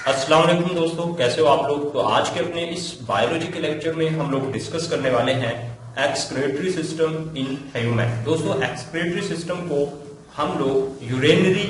अस्सलाम वालेकुम दोस्तों, कैसे हो आप लोग। तो आज के अपने इस बायोलॉजी के लेक्चर में हम लोग डिस्कस करने वाले हैं एक्सक्रीटरी सिस्टम इन ह्यूमन। दोस्तों, एक्सक्रीटरी सिस्टम को हम लोग यूरिनरी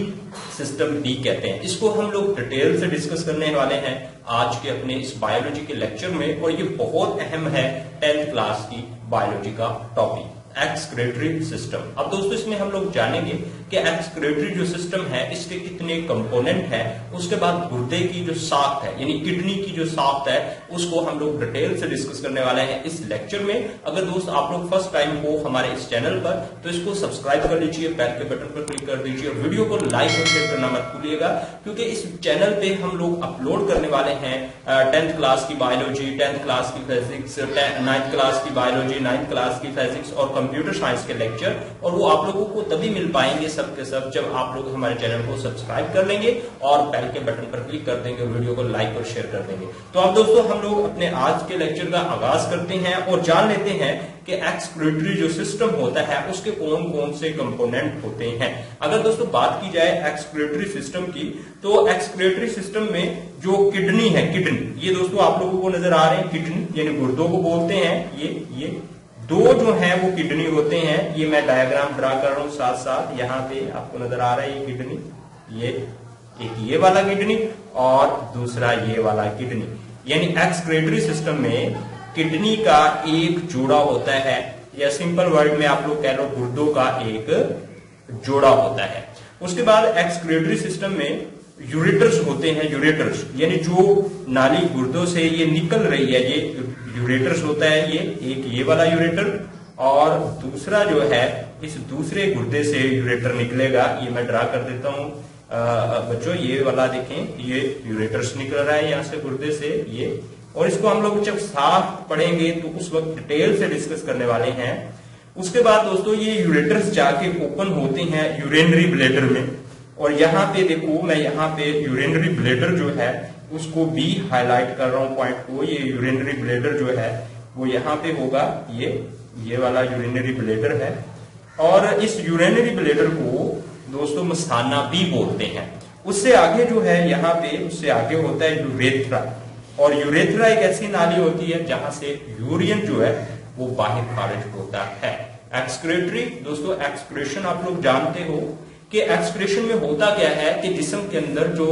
सिस्टम भी कहते हैं। इसको हम लोग डिटेल से डिस्कस करने वाले हैं आज के अपने इस बायोलॉजी के लेक्चर में, और ये बहुत अहम है 10th क्लास की बायोलॉजी का टॉपिक एक्सक्रीटरी सिस्टम। अब दोस्तों, इसमें हम लोग जानेंगे कि एक्सक्रीटरी जो सिस्टम है इसके कितने कंपोनेंट हैं, उसके बाद गुर्दे की जो साख्त है यानी किडनी की जो साख्त है उसको हम लोग डिटेल से डिस्कस करने वाले हैं इस लेक्चर में। अगर दोस्त आप लोग फर्स्ट टाइम हो हमारे इस चैनल पर तो इसको सब्सक्राइब कर लीजिए, बेल के बटन पर क्लिक कर दीजिए, वीडियो को लाइक और शेयर करना मत भूलिएगा, क्योंकि इस चैनल पे हम लोग अपलोड करने वाले हैं 10th क्लास की बायोलॉजी, 10th क्लास की फिजिक्स, 9th क्लास की बायोलॉजी, 9th क्लास की फिजिक्स और कंप्यूटर साइंस के लेक्चर। और वो आप लोगों को तभी मिल पाएंगे सब के सब जब आप लोग हमारे चैनल को सब्सक्राइब कर लेंगे और बेल के बटन पर क्लिक कर देंगे, वीडियो को लाइक और शेयर कर देंगे। तो अब दोस्तों, हम लोग अपने आज के लेक्चर का आगाज करते हैं और जान लेते हैं कि एक्सक्रीटरी जो सिस्टम होता है उसके कौन कौन से कंपोनेंट होते हैं। अगर दोस्तों बात की जाए एक्सक्रीटरी सिस्टम की, तो एक्सक्रीटरी सिस्टम में जो किडनी है, किडनी, ये दोस्तों आप लोगों को नजर आ रहे हैं, किडनी यानी गुर्दों को बोलते हैं। ये दो जो हैं वो किडनी होते हैं। ये मैं डायग्राम ड्रा कर रहा हूं साथ साथ, यहाँ पे आपको नजर आ रहा है ये किडनी, ये एक ये वाला किडनी और दूसरा ये वाला किडनी। यानी एक्सक्रीटरी सिस्टम में किडनी का एक जोड़ा होता है, या सिंपल वर्ड में आप लोग कह लो गुर्दों का एक जोड़ा होता है। उसके बाद एक्सक्रीटरी सिस्टम में यूरेटर्स होते हैं, यूरेटर्स यानी जो नाली गुर्दों से ये निकल रही है, ये यूरेटर्स होता है। ये एक ये वाला यूरेटर और दूसरा जो है इस दूसरे गुर्दे से यूरेटर निकलेगा। ये मैं ड्रा कर देता हूं बच्चों, ये वाला देखें, ये यूरेटर्स निकल रहा है यहाँ से गुर्दे से ये। और इसको हम लोग जब साफ पढ़ेंगे तो उस वक्त डिटेल से डिस्कस करने वाले हैं। उसके बाद दोस्तों ये यूरेटर्स जाके ओपन होते हैं यूरिनरी ब्लैडर में, और यहाँ पे देखो मैं यहाँ पे यूरिनरी ब्लैडर जो है उसको भी हाईलाइट कर रहा हूँ पॉइंट को। ये यूरिनरी ब्लैडर जो है वो यहाँ पे होगा, ये वाला यूरिनरी ब्लैडर है। और इस यूरिनरी ब्लैडर को दोस्तों मस्थाना भी बोलते हैं। उससे आगे जो है यहाँ पे उससे आगे होता है यूरेथ्रा, और यूरेथ्रा एक ऐसी नाली होती है जहां से यूरिन जो है वो बाहर खारिज होता है। एक्सक्रीटरी दोस्तों, एक्सक्रीशन आप लोग जानते हो कि एक्सक्रीशन में होता क्या है कि जिस्म के अंदर जो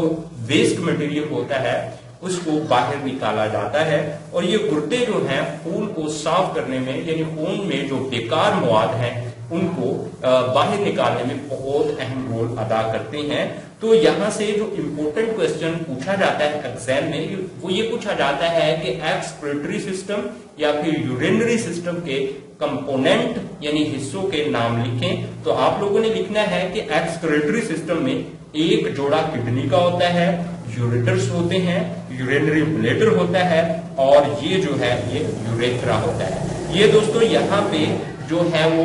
वेस्ट मटेरियल होता है उसको बाहर निकाला जाता है, और ये गुर्दे जो हैं खून को साफ करने में यानी खून में जो बेकार मवाद हैं उनको बाहर निकालने में बहुत अहम रोल अदा करते हैं। तो यहाँ से जो इम्पोर्टेंट क्वेश्चन पूछा जाता है एग्जाम में वो ये पूछा जाता है कि एक्सक्रीटरी सिस्टम या फिर यूरिनरी सिस्टम के कंपोनेंट यानी हिस्सों के नाम लिखें। तो आप लोगों ने लिखना है कि एक्सक्रीटरी सिस्टम में एक जोड़ा किडनी का होता है, यूरेटर्स होते हैं, यूरिनरी ब्लैडर होता है, और ये जो है ये यूरेथ्रा होता है। ये दोस्तों यहाँ पे जो है वो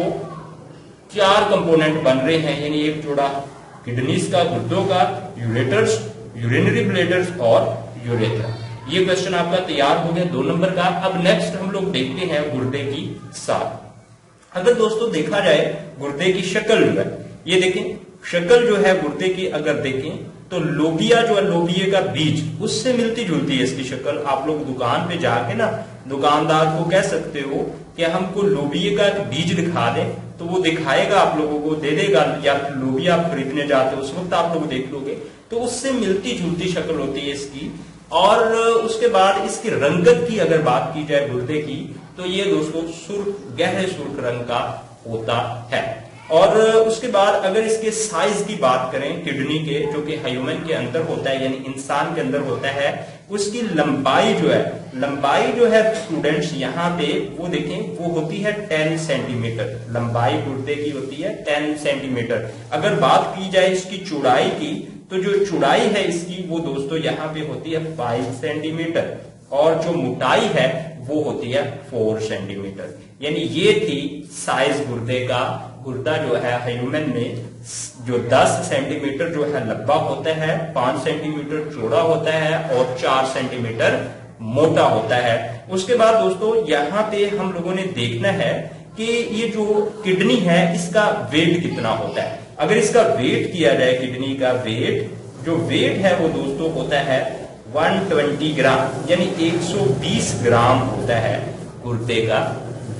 4 कंपोनेंट बन रहे हैं, यानी एक जोड़ा किडनीज का, गुर्दों का, यूरेटर्स, यूरिनरी ब्लैडर्स और यूरेथ्रा। ये क्वेश्चन आपका तैयार हो गया 2 नंबर का। अब नेक्स्ट हम लोग देखते हैं गुर्दे की साख। अगर दोस्तों देखा जाए गुर्दे की शक्ल जो है, ये देखें शक्ल जो है गुर्दे की अगर देखें तो लोबिया जो है, लोबिये का बीज, उससे मिलती जुलती है इसकी शक्ल। आप लोग दुकान पे जाके ना दुकानदार को कह सकते हो कि हमको लोबिये का बीज दिखा दे, तो वो दिखाएगा, आप लोगों को दे देगा। या फिर लोबिया आप खरीदने जाते हो उस वक्त आप लोग देख लोगे तो उससे मिलती जुलती शक्ल होती है इसकी। और उसके बाद इसकी रंगत की अगर बात की जाए गुर्दे की, तो ये दोस्तों सुर्ख, गहरे सुर्ख रंग का होता है। और उसके बाद अगर इसके साइज की बात करें किडनी के, जो कि ह्यूमन के अंदर होता है यानी इंसान के अंदर होता है, उसकी लंबाई जो है स्टूडेंट्स यहाँ पे वो देखें वो होती है 10 सेंटीमीटर। लंबाई गुर्दे की होती है 10 सेंटीमीटर। अगर बात की जाए इसकी चौड़ाई की, तो जो चौड़ाई है इसकी वो दोस्तों यहाँ पे होती है 5 सेंटीमीटर, और जो मोटाई है वो होती है 4 सेंटीमीटर। यानी ये थी साइज गुर्दे का। गुर्दा जो है ह्यूमन में जो 10 सेंटीमीटर जो है लंबा होता है, 5 सेंटीमीटर चौड़ा होता है और 4 सेंटीमीटर मोटा होता है। उसके बाद दोस्तों यहाँ पे हम लोगों ने देखना है कि ये जो किडनी है इसका वेट कितना होता है। अगर इसका वेट किया जाए, किडनी का वेट जो वेट है वो दोस्तों होता है 120 ग्राम यानी 120 ग्राम होता है गुर्दे का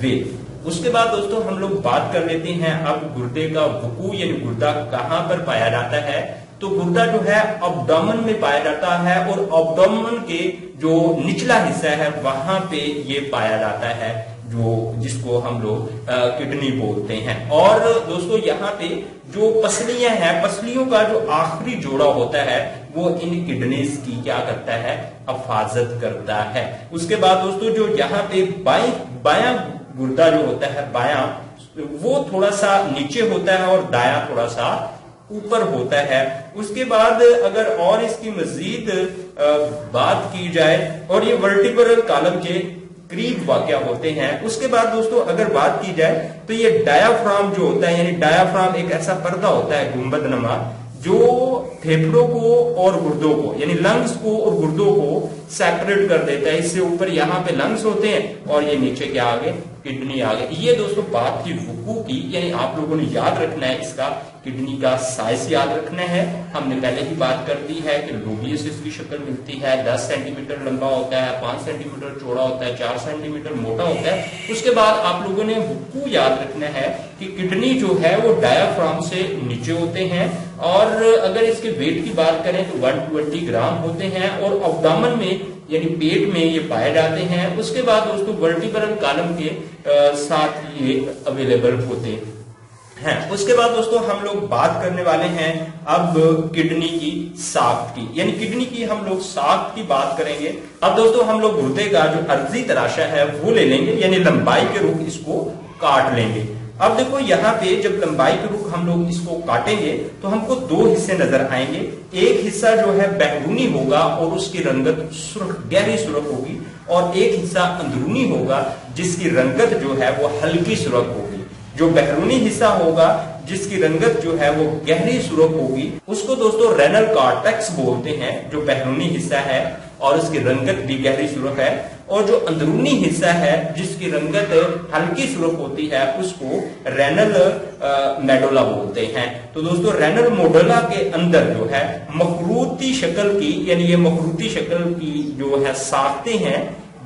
वेट। उसके बाद दोस्तों हम लोग बात कर लेते हैं अब गुर्दे का वकू यानी गुर्दा कहां पर पाया जाता है। तो गुर्दा जो है एब्डोमेन में पाया जाता है और एब्डोमेन के जो निचला हिस्सा है वहां पे ये पाया जाता है, जो जिसको हम लोग किडनी बोलते हैं। और दोस्तों यहाँ पे जो पसलियां हैं, पसलियों का जो आखिरी जोड़ा होता है वो इन किडनीज की क्या करता है, हिफाजत करता है। उसके बाद दोस्तों जो यहाँ पे बायां गुर्दा जो होता है बायां, वो थोड़ा सा नीचे होता है और दायां थोड़ा सा ऊपर होता है। उसके बाद अगर और इसकी मजीद बात की जाए और ये वर्टिब्रल कॉलम के करीब वाक़या होते हैं। उसके बाद दोस्तों अगर बात की जाए तो ये डायाफ्राम जो होता है, यानी डायाफ्राम एक ऐसा पर्दा होता है गुंबद नमा, जो फेफड़ों को और गुर्दों को यानी लंग्स को और गुर्दों को सेपरेट कर देता है। इससे ऊपर यहाँ पे लंग्स होते हैं और ये नीचे क्या आ गए, किडनी आ गई। ये दोस्तों बात की वकू की, यानी आप लोगों ने याद रखना है इसका किडनी का साइज याद रखना है। हमने पहले ही बात कर दी है कि लोबियस इसकी शक्ल मिलती है, 10 सेंटीमीटर लंबा होता है, 5 सेंटीमीटर चौड़ा होता है, 4 सेंटीमीटर मोटा होता है। उसके बाद आप लोगों ने वकू याद रखना है कि किडनी जो है वो डायाफ्राम से नीचे होते हैं और अगर इसके वेट की बात करें तो 120 ग्राम होते हैं और एब्डोमेन में यानी पेट में ये पाए जाते हैं। उसके बाद दोस्तों वर्टिब्रल कॉलम के साथ ये अवेलेबल होते हैं। उसके बाद दोस्तों हम लोग बात करने वाले हैं अब किडनी की साख्त की, यानी किडनी की हम लोग साख्त की बात करेंगे। अब दोस्तों हम लोग गुर्दे का जो अर्जी तराशा है वो ले लेंगे, यानी लंबाई के रुख इसको काट लेंगे। अब देखो यहाँ पे जब लंबाई के रुख हम लोग इसको काटेंगे तो हमको दो हिस्से नजर आएंगे। एक हिस्सा जो है बैरूनी होगा और उसकी रंगत गहरी सुर्ख होगी, और एक हिस्सा अंदरूनी होगा जिसकी रंगत जो है वो हल्की सुर्ख होगी। जो बैरूनी हिस्सा होगा जिसकी रंगत जो है वो गहरी सुर्ख होगी उसको दोस्तों रेनल कॉर्टेक्स बोलते हैं, जो बैरूनी हिस्सा है और उसकी रंगत भी गहरी सुर्ख है। और जो अंदरूनी हिस्सा है जिसकी रंगत हल्की सुर्ख होती है उसको रेनल मेडुला बोलते हैं। तो दोस्तों रेनल मेडुला के अंदर जो है मखरूती शक्ल की, यानी ये मखरूती शक्ल की जो है साख्तें हैं,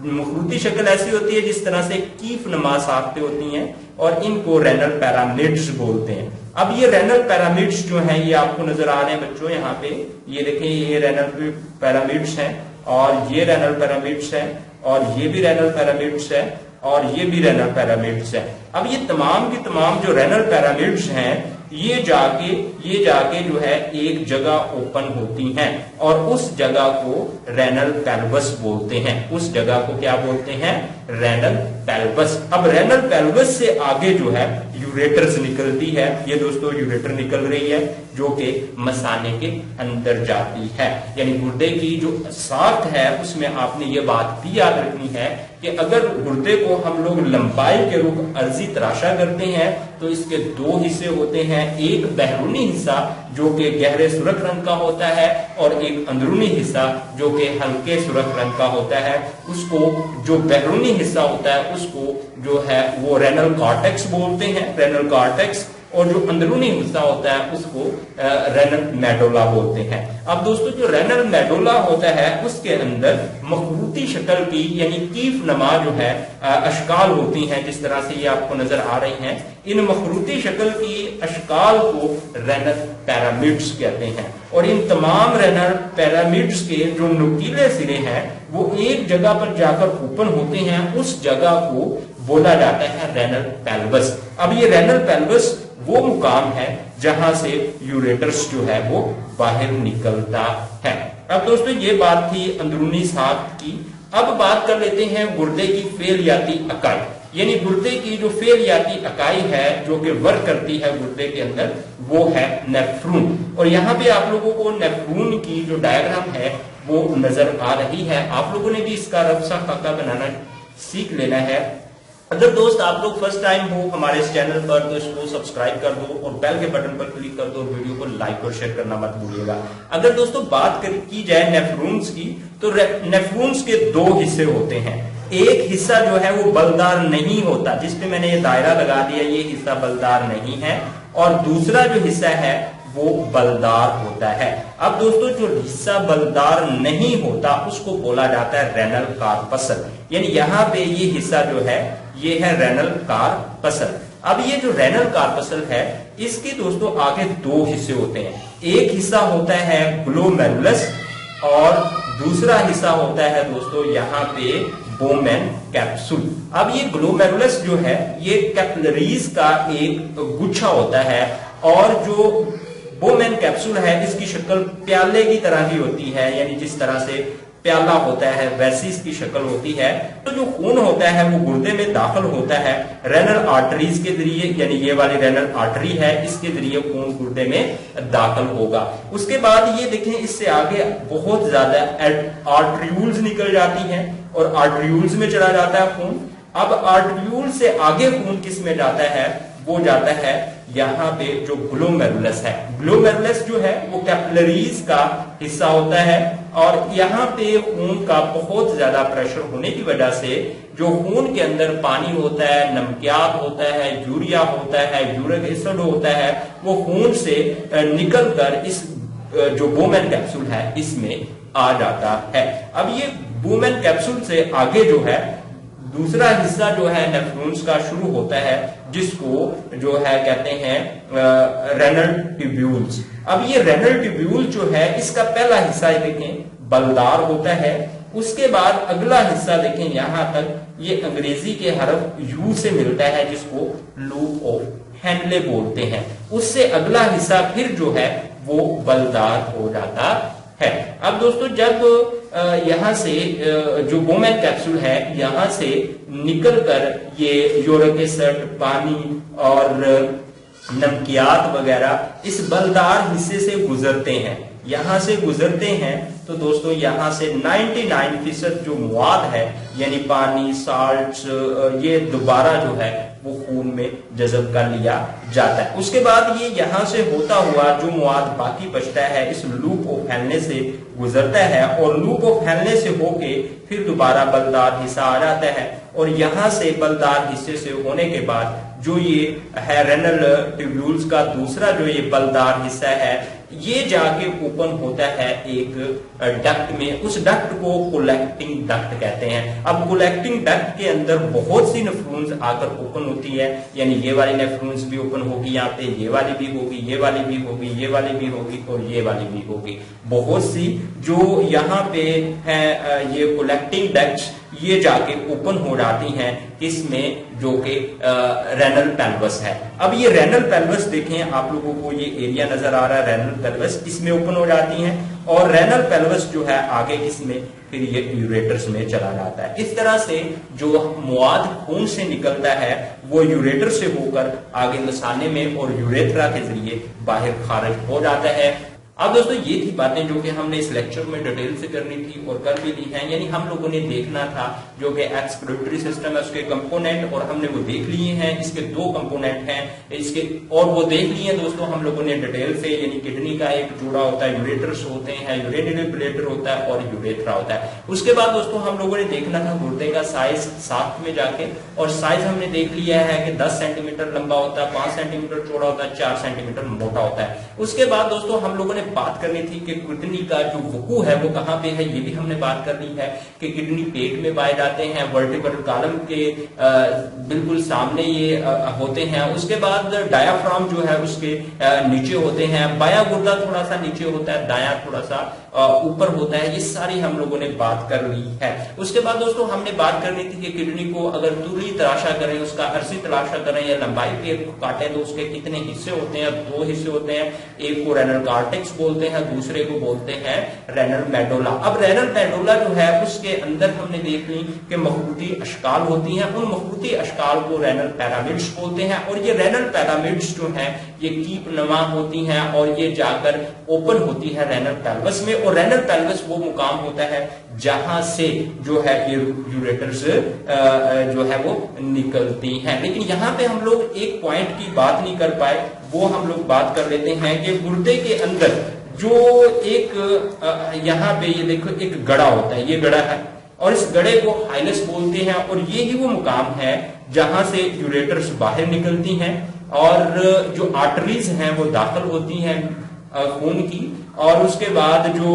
मखरूती शक्ल ऐसी होती है जिस तरह से कीफ नमा साख्तें होती हैं और इनको रेनल पैरामिड्स बोलते हैं। अब ये रेनल पैरामिड्स जो हैं ये आपको नजर आ रहे हैं बच्चों, यहाँ पे ये देखें, ये रेनल पैरामिड्स हैं और ये रेनल पैरामिड्स हैं और ये भी रेनल पैरामिड्स है और ये भी रेनल पैरामिड्स है। अब ये तमाम की तमाम जो रेनल पैरामिड्स हैं ये जाके जो है एक जगह ओपन होती हैं और उस जगह को रेनल पेल्वस बोलते हैं। उस जगह को क्या बोलते हैं, रेनल पेल्वस। अब रेनल पेल्वस से आगे जो है यूरेटर्स निकलती है। ये दोस्तों यूरेटर निकल रही है जो कि मसाने के अंदर जाती है। यानी गुर्दे की जो साख्त है उसमें आपने ये बात भी याद रखनी है कि अगर गुर्दे को हम लोग लंबाई के रुख अर्जी तराशा करते हैं तो इसके दो हिस्से होते हैं, एक बैरूनी हिस्सा जो कि गहरे सुर्ख रंग का होता है और एक अंदरूनी हिस्सा जो कि हल्के सुर्ख रंग का होता है। उसको जो बैरूनी हिस्सा होता है उसको जो है वो रेनल कॉर्टेक्स बोलते हैं, रेनल कॉर्टेक्स, और जो अंदरूनी हिस्सा होता है उसको रेनल मेडुला बोलते हैं। अब दोस्तों जो रेनल मेडुला होता है उसके अंदर मखरूती शक्ल की यानी कीफ नमा जो है अशकाल होती हैं, जिस तरह से ये आपको नजर आ रही हैं। इन मखरूती शक्ल की अशकाल को रेनल पैरामिड्स कहते हैं और इन तमाम रेनल पैरामिड्स के जो नुकीले सिरे हैं वो एक जगह पर जाकर ओपन होते हैं, उस जगह को बोला जाता है रेनल पेल्वस। अब ये रेनल पेल्वस वो मुकाम है जहां से यूरेटर्स जो है वो बाहर निकलता है। अब दोस्तों ये बात थी अंदरूनी साख्त की। अब बात कर लेते हैं गुर्दे की फेलियाती इकाई, यानी गुर्दे की जो फेलियाती इकाई है जो कि वर्क करती है गुर्दे के अंदर, वो है नेफ्रून। और यहाँ पे आप लोगों को नेफ्रून की जो डायग्राम है वो नजर आ रही है। आप लोगों ने भी इसका रफ्सा खाका बनाना सीख लेना है। अगर दोस्त आप लोग फर्स्ट टाइम हो हमारे इस चैनल पर तो इसको सब्सक्राइब कर दो और बेल के बटन पर क्लिक कर दो और वीडियो को लाइक और शेयर करना मत भूलिएगा। अगर दोस्तों बात की जाए नेफ्रॉन्स की तो नेफ्रॉन्स के दो हिस्से होते हैं। एक हिस्सा जो है वो बलदार नहीं होता, जिसपे मैंने ये दायरा लगा दिया, ये हिस्सा बलदार नहीं है। और दूसरा जो हिस्सा है वो बलदार होता है। अब दोस्तों जो हिस्सा बलदार नहीं होता उसको बोला जाता है रेनल कार्पसल, यानी यहाँ पे ये हिस्सा जो है ये है रेनल कार्पसल। अब ये जो रेनल कार्पसल है इसके दोस्तों आगे दो हिस्से होते हैं, एक हिस्सा होता है ग्लोमेरुलस और दूसरा हिस्सा होता है दोस्तों यहाँ पे बोमेन कैप्सूल। अब ये ग्लोमेरुलस जो है ये कैपिलरीज का एक गुच्छा होता है और जो बोमेन कैप्सूल है इसकी शक्ल प्याले की तरह की होती है, यानी जिस तरह से प्याला होता है वैसी इसकी शक्ल होती है। तो जो खून होता है वो गुर्दे में दाखिल होता है रेनल आर्टरीज के जरिए, यानी ये वाली रेनल आर्टरी है इसके जरिए खून गुर्दे में दाखिल होगा। उसके बाद ये देखें इससे आगे बहुत ज्यादा आर्टरीयूल्स निकल जाती हैं और आर्टरीयूल्स में चला जाता है खून। अब आर्टरीयूल से आगे खून किस में जाता है, वो जाता है यहाँ पे जो ग्लोमेरुलस है। ग्लोमेरुलस जो है वो कैपिलरीज का हिस्सा होता है और यहाँ पे खून का बहुत ज्यादा प्रेशर होने की वजह से जो खून के अंदर पानी होता है, नमकियात होता है, यूरिया होता है, यूरिक एसिड होता है, वो खून से निकल कर इस जो बोमेन कैप्सूल है इसमें आ जाता है। अब ये बोमेन कैप्सूल से आगे जो है दूसरा हिस्सा जो है नेफ्रॉन्स का शुरू होता है जिसको जो है कहते हैं रेनल ट्यूब्यूल्स। अब ये रेनल ट्यूब्यूल जो है इसका पहला हिस्सा देखें बलदार होता है, उसके बाद अगला हिस्सा देखें यहां तक ये अंग्रेजी के हरफ यू से मिलता है जिसको लूप ऑफ हेनले बोलते हैं। उससे अगला हिस्सा फिर जो है वो बलदार हो जाता है। अब दोस्तों जब यहां से जो बोमेन कैप्सूल है यहां से निकलकर ये यूरिक एसिड, पानी और नमकियात वगैरह इस बलदार हिस्से से गुजरते हैं। यहां से गुजरते हैं तो दोस्तों यहां से 99% जो मवाद है यानी पानी, साल्ट, ये दोबारा जो है वो खून में जज़ब कर लिया जाता है। उसके बाद ये यहां से होता हुआ जो मवाद बाकी बचता है इस लूप ऑफ हेनले से गुजरता है और लूप ऑफ हेनले से होके फिर दोबारा बलदार हिस्सा आ जाता है और यहां से बलदार हिस्से से होने के बाद जो ये है रेनल ट्यूब्यूल्स का दूसरा जो ये बलदार हिस्सा है ये जाके ओपन होता है एक डक्ट में। उस डक्ट को कोलेक्टिंग डक्ट कहते हैं। अब कोलेक्टिंग डक्ट के अंदर बहुत सी नेफ्रॉन्स आकर ओपन होती है, यानी ये वाली नेफ्रॉन्स भी ओपन होगी, यहाँ पे ये वाली भी होगी, ये वाली भी होगी, ये वाली भी होगी और ये वाली भी होगी। बहुत सी जो यहाँ पे है ये कोलेक्टिंग डक्ट्स ये जाके ओपन हो जाती हैं इसमें जो कि रेनल पेल्वस है। अब ये रेनल पेल्वस देखें आप लोगों को ये एरिया नजर आ रहा है रेनल पेल्वस, इसमें ओपन हो जाती हैं और रेनल पेल्वस जो है आगे किसमें फिर ये यूरेटर्स में चला जाता है। इस तरह से जो मवाद खून से निकलता है वो यूरेटर से होकर आगे मसाने में और यूरेथ्रा के जरिए बाहर खारिज हो जाता है। अब दोस्तों ये थी बातें जो कि हमने इस लेक्चर में डिटेल से करनी थी और कर भी ली हैं। यानी हम लोगों ने देखना था जो कि एक्सक्रीटरी सिस्टम है उसके कंपोनेंट और हमने वो देख लिए हैं। इसके दो कंपोनेंट हैं इसके और वो देख लिए हैं दोस्तों हम लोगों ने डिटेल से। यानी किडनी का एक जोड़ा होता है, यूरेटर्स होते हैं, यूरिनरी ब्लैडर होता है और यूरेथ्रा होता है। उसके बाद दोस्तों हम लोगों ने देखना था गुर्दे का साइज साथ में जाके, और साइज हमने देख लिया है कि 10 सेंटीमीटर लंबा होता है, 5 सेंटीमीटर चौड़ा होता है, 4 सेंटीमीटर मोटा होता है। उसके बाद दोस्तों हम लोगों ने बात करनी थी कि किडनी का जो वकू है वो कहां पे है, ये भी हमने बात कर ली है कि किडनी पेट में पाए जाते हैं, वर्टिब्रल कॉलम के बिल्कुल सामने ये होते हैं। उसके बाद डायाफ्राम जो है उसके नीचे होते हैं, बायां गुर्दा थोड़ा सा नीचे होता है, दायां थोड़ा सा ऊपर होता है। ये सारी हम लोगों ने बात कर ली है। उसके बाद दोस्तों हमने बात करनी थी कि किडनी को अगर तूली तराशा करें, उसका अर्सी तराशा करें या लंबाई पे काटें तो उसके कितने हिस्से होते हैं। 2 हिस्से होते हैं, एक को रेनल कार्टेक्स बोलते हैं, दूसरे को बोलते हैं रेनल मेडोला। अब रेनल मेडोला जो है उसके अंदर हमने देख ली कि मखरूती अशकाल होती हैं, उन मखरूती अशकाल को रेनल पैरामिड्स बोलते हैं और ये रेनल पैरामिड्स जो हैं ये कीप नमा होती हैं और ये जाकर ओपन होती है रेनल पेल्वस में। और रेनल पेल्वस वो मुकाम होता है जहां से जो है ये यूरेटर्स जो है वो निकलती हैं। लेकिन यहाँ पे हम लोग एक पॉइंट की बात नहीं कर पाए, वो हम लोग बात कर लेते हैं कि गुर्दे के अंदर जो एक यहाँ पे ये देखो एक गड़ा होता है, ये गड़ा है और इस गड़े को हाइलस बोलते हैं और ये ही वो मुकाम है जहां से यूरेटर्स बाहर निकलती हैं और जो आर्टरीज हैं वो दाखिल होती हैं खून की, और उसके बाद जो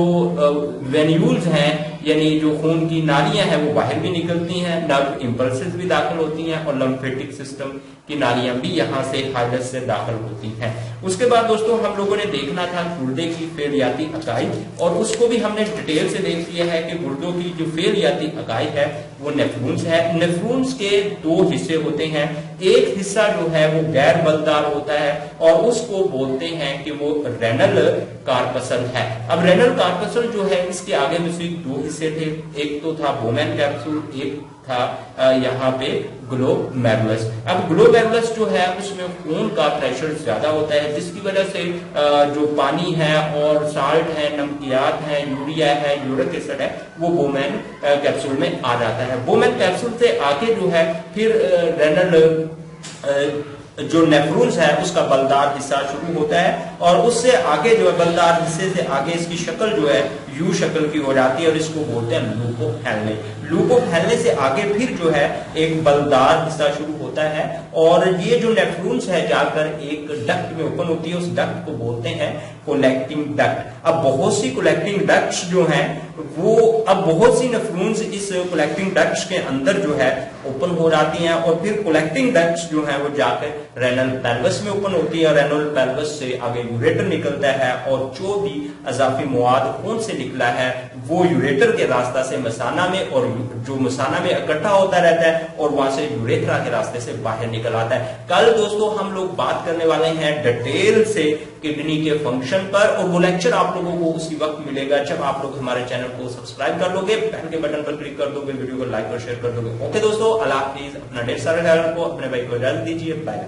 वेन्यूल्स हैं यानी जो खून की नालियां हैं वो बाहर भी निकलती हैं, नर्व इंपल्सेस भी दाखिल होती हैं, और लिम्फेटिक सिस्टम की नालियां भी यहाँ से हाइडस से दाखिल होती हैं। उसके बाद दोस्तों हम लोगों ने देखना था गुर्दे की फेलियाती इकाई, और उसको भी हमने डिटेल से देख लिया है कि गुर्दों की जो फेलियाती इकाई है वो नेफ्रॉन्स है। नेफ्रॉन्स के दो हिस्से होते हैं, एक हिस्सा जो है वो गैर बलदार होता है और उसको बोलते हैं कि वो रेनल कार्पसल है। अब रेनल कार्पसल जो है इसके आगे में सिर्फ दो हिस्से थे, एक तो था बोमेन कैप्सूल, एक था यहाँ पे ग्लोमेरुलस। अब ग्लोमेरुलस जो है उसमें खून का प्रेशर ज्यादा होता है, जिसकी वजह से जो पानी है और साल्ट है, नमकियात है, यूरिया है, यूरिक एसिड है, वो बोमेन कैप्सूल में आ जाता है। बोमेन कैप्सूल से आगे जो है फिर रेनल जो नेफ्रॉन्स है उसका बलदार हिस्सा शुरू होता है, और उससे आगे जो है बलदार हिस्से से आगे इसकी शक्ल जो है यू शक्ल की हो जाती है और इसको बोलते हैं लूकोफैलने। लूकोफैलने से आगे फिर जो है एक बलदार हिस्सा शुरू होता है, और ये जो नेफ्रॉन्स है जाकर एक डक्ट में ओपन होती है, उस डक्ट को बोलते हैं कलेक्टिंग डक्ट। अब बहुत सी कलेक्टिंग डक्ट्स जो हैं वो अब बहुत सी नेफ्रॉन्स इस कलेक्टिंग डक्ट्स के अंदर जो है ओपन हो जाती हैं, और फिर कलेक्टिंग डक्ट्स जो है वो जाकर रेनल पेल्विस में ओपन होती है, और रेनल पेल्विस से आगे यूरेटर निकलता है, और जो भी अजाफी मवाद खून से निकला है वो यूरेटर के रास्ता से मसाना में, और जो मसाना में इकट्ठा होता रहता है और वहां से यूरेथ्रा के रास्ते से बाहर निकल आता है। कल दोस्तों हम लोग बात करने वाले हैं डिटेल से किडनी के फंक्शन पर, और वो लेक्चर आप लोगों को उसी वक्त मिलेगा जब आप लोग हमारे चैनल को सब्सक्राइब कर लोगे, बेल के बटन पर क्लिक कर दोगे, वीडियो को लाइक और शेयर कर दोगे। ओके दोस्तों, अल्लाह हाफिज, अपना ढेर सारा ख्याल रखो, अपने भाई को इजाजत दीजिए, बाय।